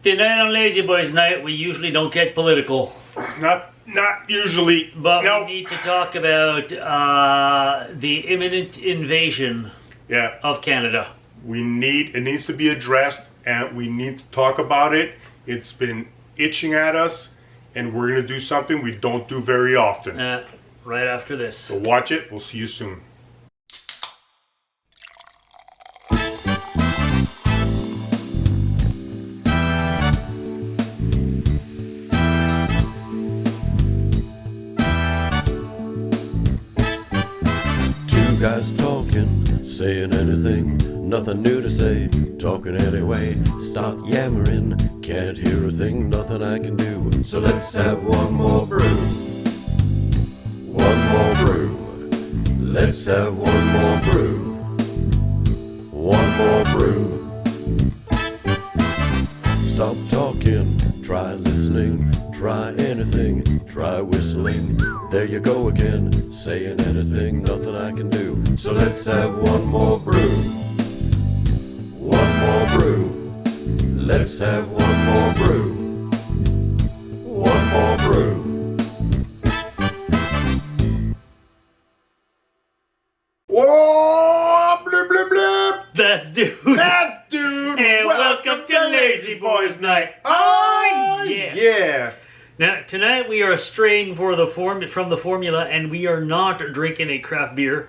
Tonight on Lazyboys night, we usually don't get political. Not usually. But we need to talk about the imminent invasion of Canada. It needs to be addressed, and we need to talk about it. It's been itching at us, and we're going to do something we don't do very often. Right after this. So watch it. We'll see you soon. Guys talking, saying anything, nothing new to say, talking anyway. Stop yammering, can't hear a thing, nothing I can do. So let's have one more brew. One more brew. Let's have one more brew. One more brew. Stop talking, try listening, try anything, try whistling. There you go again, saying anything, nothing I can do. So let's have one more brew. One more brew. Let's have one more brew. One more brew. Whoa! Blip, blip, blip. That's dude. That's dude. And welcome to Lazyboys night. Oh, yeah. Now, tonight we are straying from the formula, and we are not drinking a craft beer.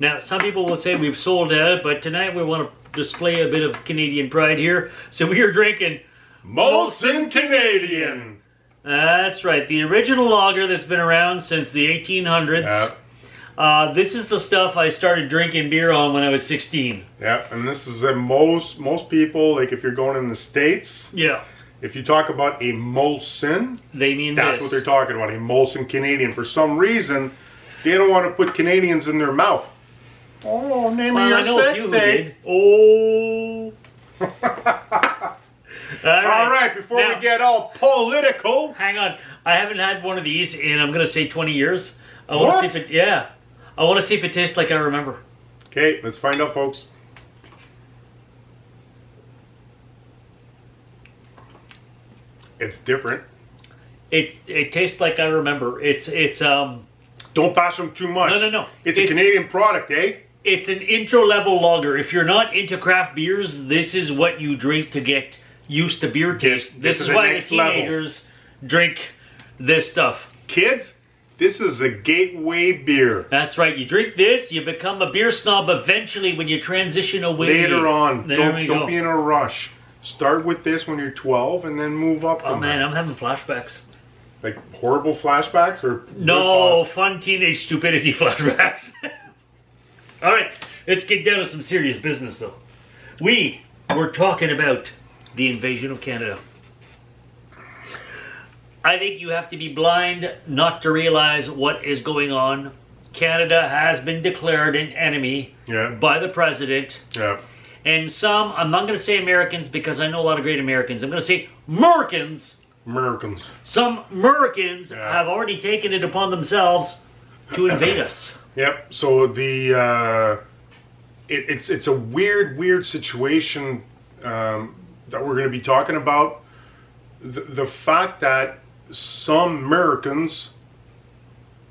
Now, some people will say we've sold out, but tonight we want to display a bit of Canadian pride here. So we are drinking Molson Canadian. That's right, the original lager that's been around since the 1800s. This is the stuff I started drinking beer on when I was 16. Yeah, and this is most people, like if you're going in the States. Yeah. If you talk about a Molson, they mean that's this. what they're talking about, a Molson Canadian. For some reason, they don't want to put Canadians in their mouth. Oh, name of your sex tape. Oh. All right, before we get all political. Hang on. I haven't had one of these in, I'm going to say 20 years. I want to see if it, I want to see if it tastes like I remember. Okay, let's find out, folks. It's different. It tastes like I remember. It's Don't bash them too much. No. It's a Canadian product, eh? It's an intro level lager. If you're not into craft beers, this is what you drink to get used to beer taste. This is why the teenagers drink this stuff. Kids, this is a gateway beer. That's right. You drink this, you become a beer snob eventually when you transition away. Later on. Don't be in a rush. Start with this when you're 12 and then move up from man, that. I'm having flashbacks. Like horrible flashbacks or no, fun teenage stupidity flashbacks. All right, let's get down to some serious business though. We were talking about the invasion of Canada. I think you have to be blind not to realize what is going on. Canada has been declared an enemy by the president. Yeah. And some, I'm not going to say Americans because I know a lot of great Americans. I'm going to say Merkins. Some Merkins have already taken it upon themselves to invade us. Yep. So it's a weird situation that we're going to be talking about. The fact that some Americans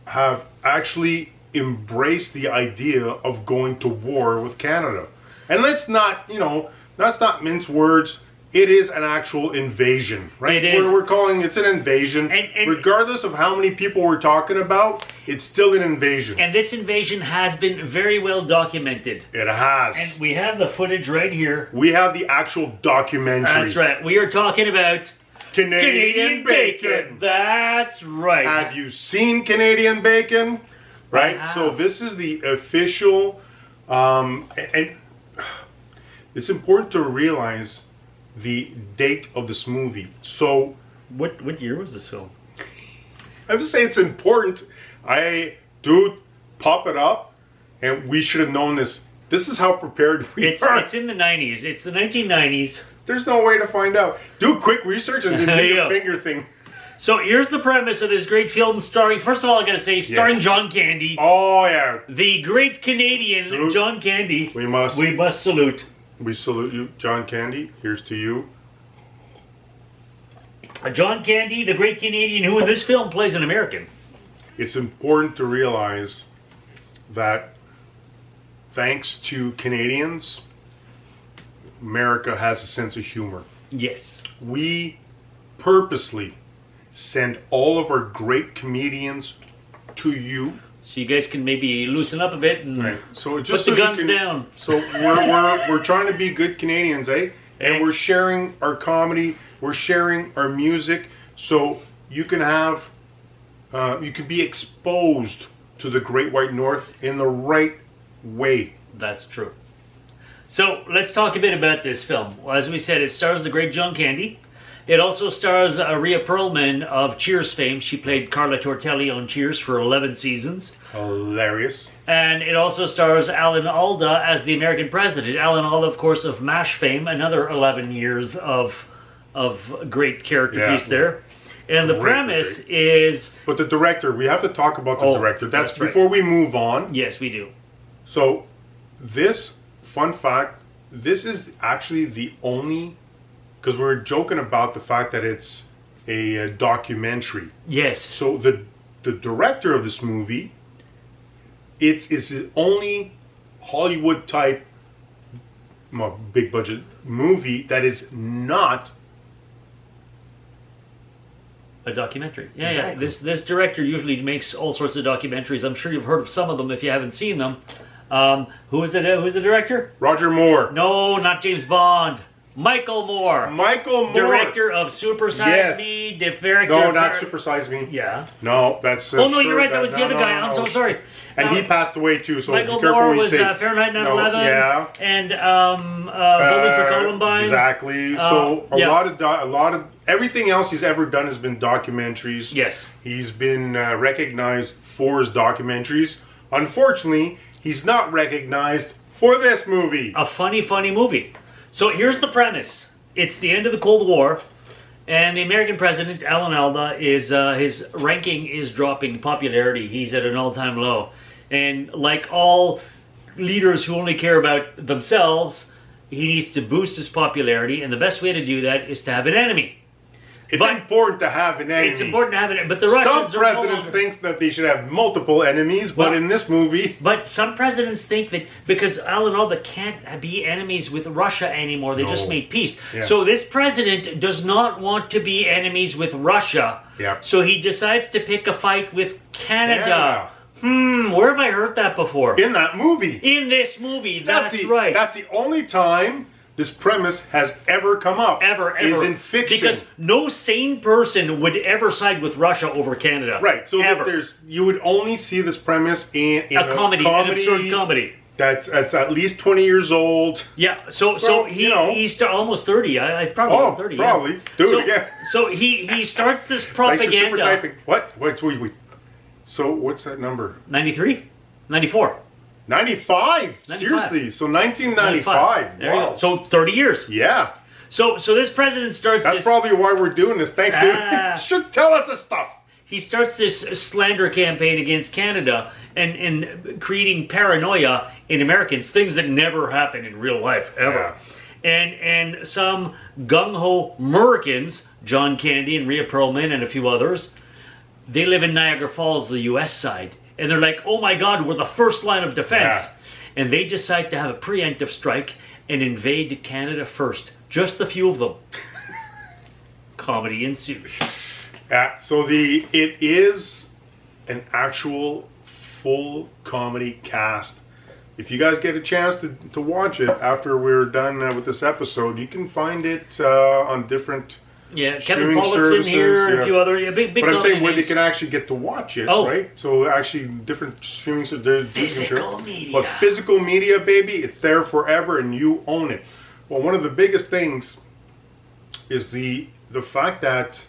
have actually embraced the idea of going to war with Canada. And let's not mince words. It is an actual invasion, right? It is. We're calling it's an invasion. And regardless of how many people we're talking about, it's still an invasion. And this invasion has been very well documented. It has. And we have the footage right here. We have the actual documentary. That's right. We are talking about Canadian bacon. That's right. Have you seen Canadian bacon? Right? So this is the official, and it's important to realize the date of this movie. So what year was this film? I would say it's important. Dude, pop it up, and we should have known this. This is how prepared we are. It's in the 90s. It's the 1990s. There's no way to find out. Do quick research and then do your finger thing. So here's the premise of this great film starring, first of all, I gotta say, starring John Candy. Oh, yeah. The great Canadian John Candy. We must salute. We salute you, John Candy. Here's to you. John Candy, the great Canadian, who in this film plays an American. It's important to realize that thanks to Canadians, America has a sense of humor. Yes. We purposely send all of our great comedians to you. So you guys can maybe loosen up a bit and So just put the so guns down. So we're trying to be good Canadians, eh? And we're sharing our comedy, we're sharing our music, so you can have, you can be exposed to the Great White North in the right way. That's true. So let's talk a bit about this film. Well, as we said, it stars the great John Candy. It also stars Rhea Perlman of Cheers fame. She played Carla Tortelli on Cheers for 11 seasons. Hilarious. And it also stars Alan Alda as the American president. Alan Alda, of course, of MASH fame. Another 11 years of great character piece there. And the premise is... But the director, we have to talk about the director. That's right. Before we move on. Yes, we do. So this, fun fact, this is actually the only... Because we're joking about the fact that it's a documentary. Yes. So the director of this movie, it's the only Hollywood type, big budget movie that is not a documentary. Yeah, exactly. yeah. This director usually makes all sorts of documentaries. I'm sure you've heard of some of them if you haven't seen them. Who's the director? Roger Moore. No, not James Bond. Michael Moore. Michael Moore. Director of Super Size Me. No, not Super Size Me. Yeah. No, that's... oh, no, you're right. That was the other guy. I'm so sorry. And he passed away, too, so Michael be careful Moore what you was say. Fahrenheit 9/11. Yeah. And Bowling for Columbine. Exactly. So a lot of... Everything else he's ever done has been documentaries. Yes. He's been recognized for his documentaries. Unfortunately, he's not recognized for this movie. A funny, funny movie. So here's the premise. It's the end of the Cold War, and the American president, Alan Alda, is his ranking is dropping popularity. He's at an all-time low. And like all leaders who only care about themselves, he needs to boost his popularity, and the best way to do that is to have an enemy. It's important to have an enemy. It's important to have it, but the Russians some presidents think that they should have multiple enemies, but in this movie... But some presidents think that because Alan Alda can't be enemies with Russia anymore, they just made peace. Yeah. So this president does not want to be enemies with Russia. Yeah. So he decides to pick a fight with Canada. Where have I heard that before? In that movie. In this movie, that's right. That's the only time this premise has ever come up. Ever. Is in fiction. Because no sane person would ever side with Russia over Canada. Right. So you would only see this premise in a comedy, an absurd comedy. That's at least 20 years old. Yeah. So he's almost 30. I probably 30. Probably. Yeah. Do it again. So he starts this propaganda. Thanks for super typing. What? Wait. So what's that number? 93? 94. 95. Seriously. So 1995. There you go. So 30 years. Yeah. So this president starts That's probably why we're doing this. Thanks, dude. You should tell us this stuff. He starts this slander campaign against Canada and creating paranoia in Americans, things that never happen in real life, ever. Yeah. And some gung-ho Americans, John Candy and Rhea Perlman and a few others, they live in Niagara Falls, the U.S. side. And they're like, oh my God, we're the first line of defense. Yeah. And they decide to have a preemptive strike and invade Canada first. Just a few of them. Comedy ensues. Yeah, so it is an actual full comedy cast. If you guys get a chance to watch it after we're done with this episode, you can find it on different Kevin Pollock's in here, and a few other big. But I'm saying where they can actually get to watch it, right? So actually, different streaming services. Physical media. But physical media, baby, it's there forever, and you own it. Well, one of the biggest things is the fact that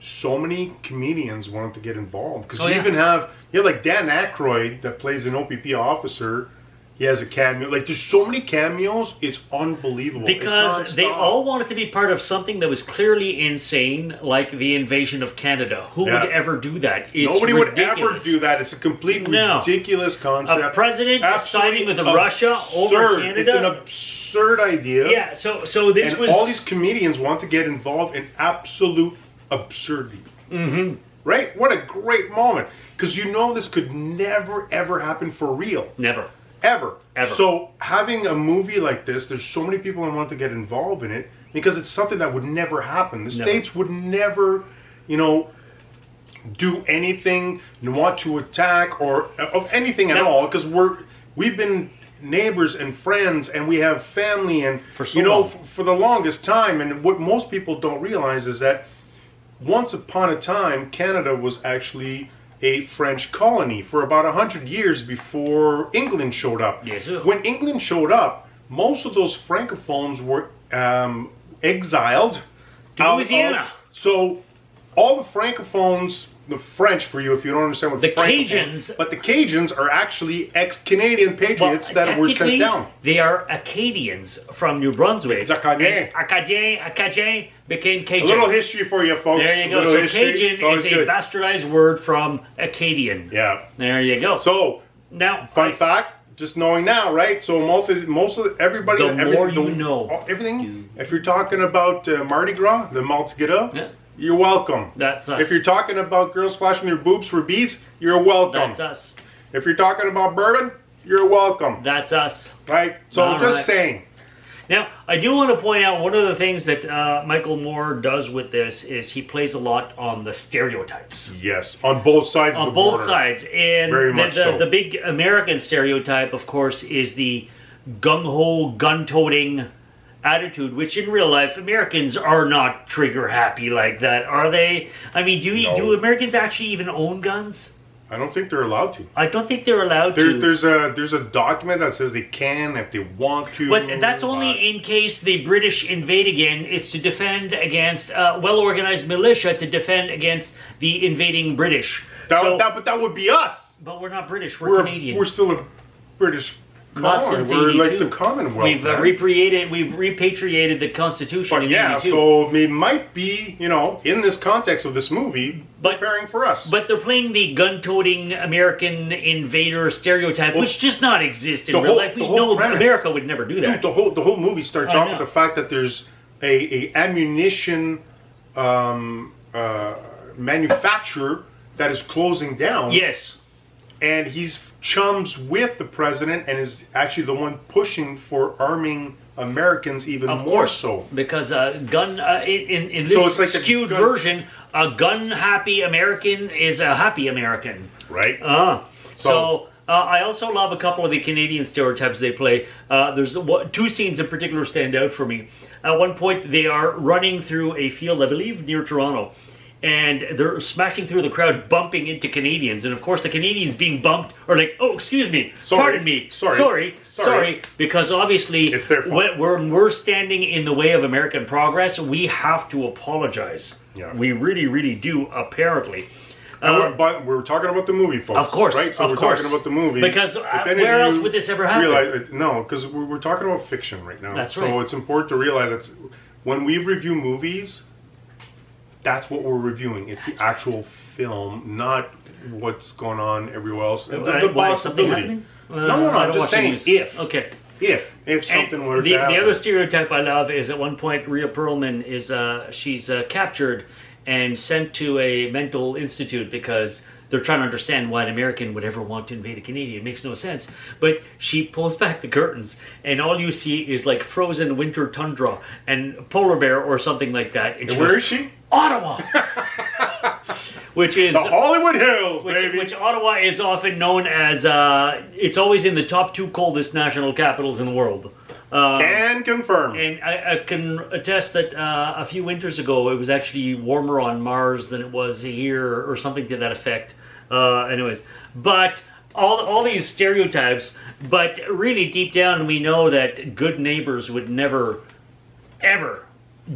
so many comedians wanted to get involved because you even have like Dan Aykroyd that plays an OPP officer. He has a cameo. Like, there's so many cameos, it's unbelievable. Because they all wanted to be part of something that was clearly insane, like the invasion of Canada. Who would ever do that? It's Nobody ridiculous. would ever do that. It's a completely ridiculous concept. A president siding with Russia over Canada? It's an absurd idea. Yeah, so this and was... all these comedians want to get involved in absolute absurdity. Mm-hmm. Right? What a great moment. Because you know this could never, ever happen for real. Never. Ever. Ever. So having a movie like this, there's so many people that want to get involved in it because it's something that would never happen. The States would never, do anything, want to attack or of anything at all, because we've been neighbors and friends, and we have family, and for so long. For the longest time. And what most people don't realize is that once upon a time, Canada was actually a French colony for about 100 years before England showed up. Yes, sir. When England showed up, most of those francophones were exiled to Louisiana. So all the francophones, the French for you if you don't understand what the francophone, Cajuns, but the Cajuns are actually ex-Canadian patriots that were sent down. They are Acadians from New Brunswick. It's Acadien. Acadien became Cajun. A little history for you folks. There you go. So Cajun is a bastardized word from Acadian. Yeah. There you go. So now, fun fact, just knowing now, right? So most of everybody, everything. If you're talking about Mardi Gras, the Maltz Gras, yeah. You're welcome. That's us. If you're talking about girls flashing their boobs for beads, you're welcome. That's us. If you're talking about bourbon, you're welcome. That's us. Right? So just saying. Now, I do want to point out one of the things that Michael Moore does with this is he plays a lot on the stereotypes. Yes, on both sides of the border. On both sides. And very much so. The big American stereotype, of course, is the gung-ho, gun-toting attitude, which in real life, Americans are not trigger-happy like that, are they? I mean, do Americans actually even own guns? I don't think they're allowed to. I don't think they're allowed to. There's a document that says they can if they want to. But that's only in case the British invade again. It's to defend against well-organized militia to defend against the invading British. But that would be us. But we're not British. We're Canadian. We're still a British Not colony. since We're 82. like the Commonwealth. We've repatriated the Constitution in 82. So it might be, in this context of this movie, preparing for us. But they're playing the gun-toting American invader stereotype, which does not exist in real life. We know America would never do that. Dude, the whole movie starts off with the fact that there's a ammunition manufacturer that is closing down. Yes. And he's chums with the president and is actually the one pushing for arming Americans even more so. Because gun in this like skewed version, a gun-happy American is a happy American. Right. So I also love a couple of the Canadian stereotypes they play. There's two scenes in particular stand out for me. At one point, they are running through a field, I believe, near Toronto. And they're smashing through the crowd, bumping into Canadians. And of course, the Canadians being bumped are like, oh, excuse me, pardon me, sorry. Because obviously, when we're standing in the way of American progress, we have to apologize. Yeah. We really, really do, apparently. But we're talking about the movie, folks. Of course, right? So we're talking about the movie. Because where else would this ever happen? No, because we're talking about fiction right now. That's right. So it's important to realize that when we review movies, that's what we're reviewing. It's the actual film, not what's going on everywhere else. The possibility. No, I'm just saying if. Okay. If something were to happen. The other stereotype I love is at one point Rhea Perlman is she's captured and sent to a mental institute because they're trying to understand why an American would ever want to invade a Canadian. It makes no sense. But she pulls back the curtains, and all you see is like frozen winter tundra and polar bear or something like that. And where is she? Ottawa! Which is the Hollywood Hills, baby. Which Ottawa is often known as, it's always in the top 2 coldest national capitals in the world. Can confirm. And I can attest that a few winters ago, it was actually warmer on Mars than it was here, or something to that effect. Anyways, but all these stereotypes, but really deep down we know that good neighbors would never, ever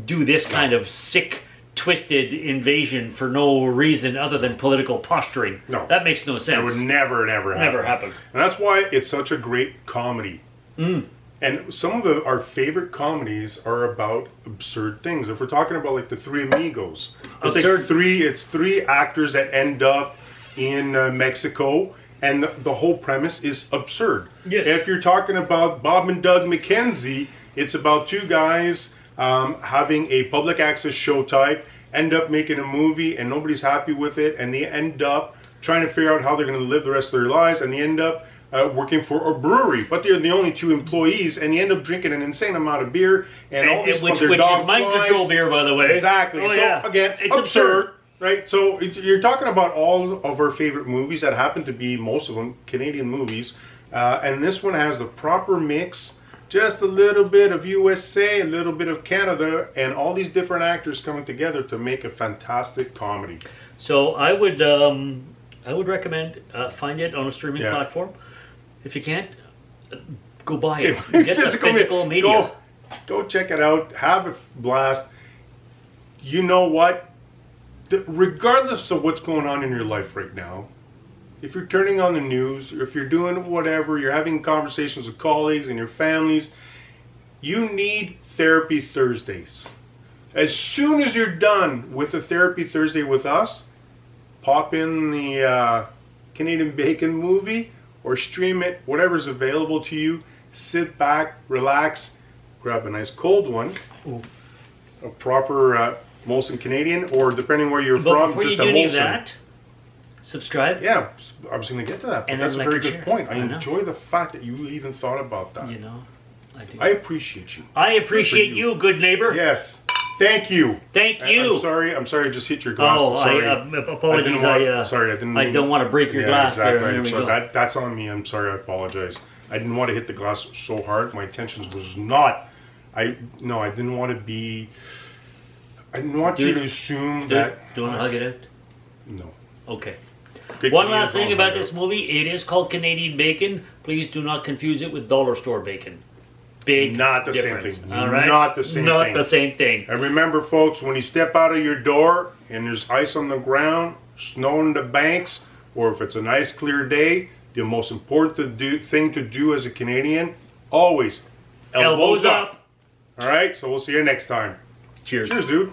do this kind of sick, twisted invasion for no reason other than political posturing. No. That makes no sense. It would never happen. And that's why it's such a great comedy. And some of our favorite comedies are about absurd things. If we're talking about like the Three Amigos, it's three actors that end up in Mexico, and the whole premise is absurd. Yes. If you're talking about Bob and Doug McKenzie, it's about two guys having a public access show type, end up making a movie and nobody's happy with it, and they end up trying to figure out how they're going to live the rest of their lives, and they end up working for a brewery, but they're the only 2 employees, and you end up drinking an insane amount of beer, and all this which is mind control beer, by the way. Exactly. Oh, so yeah. again, It's absurd, right? So you're talking about all of our favorite movies that happen to be, most of them, Canadian movies, and this one has the proper mix, just a little bit of USA, a little bit of Canada, and all these different actors coming together to make a fantastic comedy. So I would recommend find it on a streaming platform. If you can't, go buy it. Get the physical media. Go check it out. Have a blast. You know what? Regardless of what's going on in your life right now, if you're turning on the news, or if you're doing whatever, you're having conversations with colleagues and your families, you need Therapy Thursdays. As soon as you're done with a Therapy Thursday with us, pop in the Canadian Bacon movie, or stream it, whatever's available to you. Sit back, relax, grab a nice cold one, a proper Molson Canadian, or depending where you're from, before just you a do any of Molson. that, subscribe. Yeah, I was going to get to that, but And that's a then very like and good share. point. I enjoy the fact that you even thought about that. You know, I do. I appreciate you. I appreciate Good for you. you, good neighbor. Yes. Thank you. Thank you. I'm sorry I just hit your glass. Oh, sorry. apologies. Sorry, I didn't. I don't want to break your glass exactly. there. There we So go. that's on me. I'm sorry. I apologize. I didn't want to hit the glass so hard. My intentions was not. I didn't want to be. I didn't want you to assume that. Do you want to hug it out? No. Okay. Good One Canadian last thing song, about hug this out. movie. It is called Canadian Bacon. Please do not confuse it with dollar store bacon. Big Not the difference. same thing. All right? Not the same Not thing. the same thing. And remember, folks, when you step out of your door and there's ice on the ground, snow in the banks, or if it's a nice clear day, the most important thing to do as a Canadian, always elbows up. All right, so we'll see you next time. Cheers. Cheers, dude.